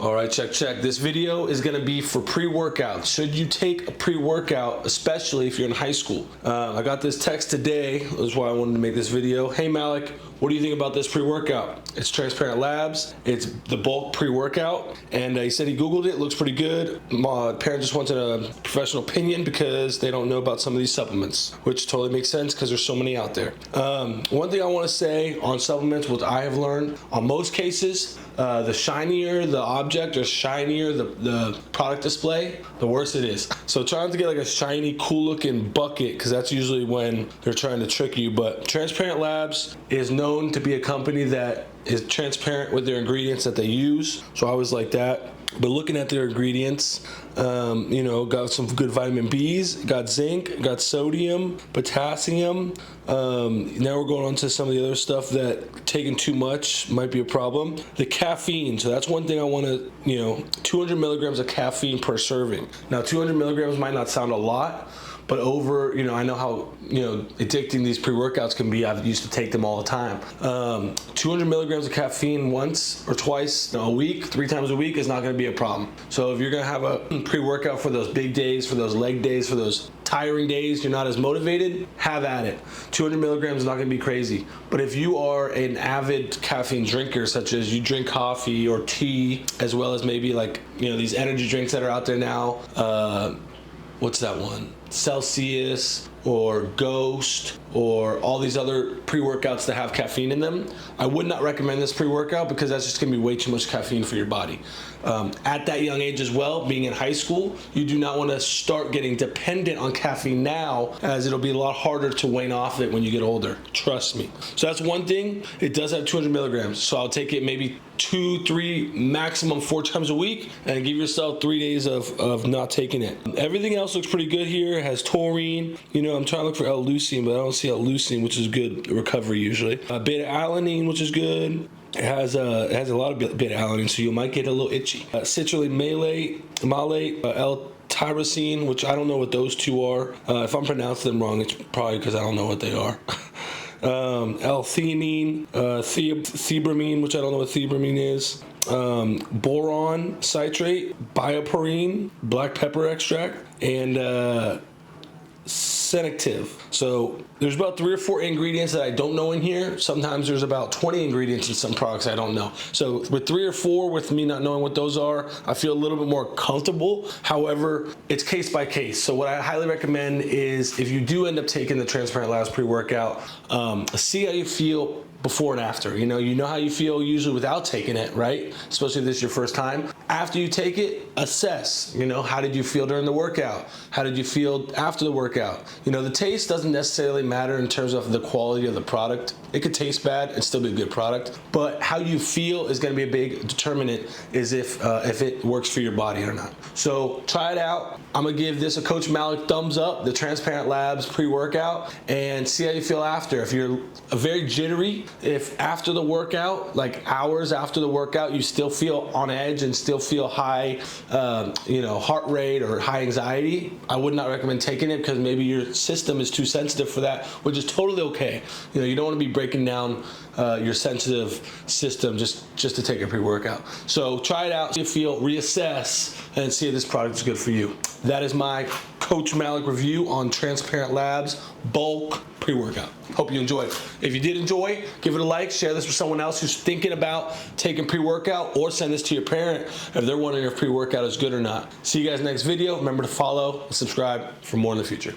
All right, check. This video is gonna be for pre-workout. Should you take a pre-workout, especially if you're in high school? I got this text today, that's why I wanted to make this video. Hey Malek, what do you think about this pre-workout? It's Transparent Labs, it's the bulk pre-workout, and he said he Googled it, looks pretty good. My parent just wanted a professional opinion because they don't know about some of these supplements, which totally makes sense because there's so many out there. One thing I wanna say on supplements, what I have learned, on most cases, the shinier the object or shinier the product display, the worse it is. So try not to get like a shiny, cool looking bucket because that's usually when they're trying to trick you. But Transparent Labs is known to be a company that is transparent with their ingredients that they use. So I always like that. But looking at their ingredients, got some good vitamin Bs, got zinc, got sodium, potassium. Now we're going on to some of the other stuff that taking too much might be a problem. The caffeine, so that's one thing I want to, 200 milligrams of caffeine per serving. Now 200 milligrams might not sound a lot, but over, I know how, addicting these pre-workouts can be. I've used to take them all the time. 200 milligrams of caffeine once or twice a week, 3 times a week is not gonna be a problem. So if you're gonna have a pre-workout for those big days, for those leg days, for those tiring days, you're not as motivated, have at it. 200 milligrams is not gonna be crazy. But if you are an avid caffeine drinker, such as you drink coffee or tea, as well as maybe like, these energy drinks that are out there now, what's that one? Celsius or Ghost or all these other pre-workouts that have caffeine in them, I would not recommend this pre-workout because that's just gonna be way too much caffeine for your body. At that young age as well, being in high school, you do not want to start getting dependent on caffeine now, as it'll be a lot harder to wane off it when you get older. Trust me. So that's one thing. It does have 200 milligrams. So I'll take it maybe 2, 3, maximum 4 times a week and give yourself 3 days of not taking it. Everything else looks pretty good here. It has taurine. I'm trying to look for L-leucine, but I don't see L-leucine, which is good recovery usually. Beta-alanine, which is good. It has a lot of beta-alanine, so you might get a little itchy. Citrulline malate, L-tyrosine, which I don't know what those two are. If I'm pronouncing them wrong, it's probably because I don't know what they are. L-theanine, theobramine, which I don't know what theobramine is. Boron citrate, bioperine, black pepper extract, and senective. So there's about 3 or 4 ingredients that I don't know in here. Sometimes there's about 20 ingredients in some products I don't know. So with 3 or 4, with me not knowing what those are, I feel a little bit more comfortable. However, it's case by case. So what I highly recommend is if you do end up taking the Transparent Labs pre-workout, see how you feel before and after. You know how you feel usually without taking it, right? Especially if this is your first time. After you take it, assess, how did you feel during the workout? How did you feel after the workout? The taste doesn't necessarily matter in terms of the quality of the product. It could taste bad and still be a good product, but how you feel is gonna be a big determinant is if it works for your body or not. So try it out. I'm gonna give this a Coach Malek thumbs up, the Transparent Labs pre-workout, and see how you feel after. If you're very jittery, if after the workout, like hours after the workout, you still feel on edge and still feel high, heart rate or high anxiety, I would not recommend taking it because maybe your system is too sensitive for that, which is totally okay. You don't want to be breaking down your sensitive system just to take a pre-workout. So try it out, see how you feel, reassess, and see if this product is good for you. That is my Coach Malek review on Transparent Labs bulk pre-workout. Hope you enjoyed. If you did enjoy, give it a like, share this with someone else who's thinking about taking pre-workout, or send this to your parent if they're wondering if pre-workout is good or not. See you guys next video. Remember to follow and subscribe for more in the future.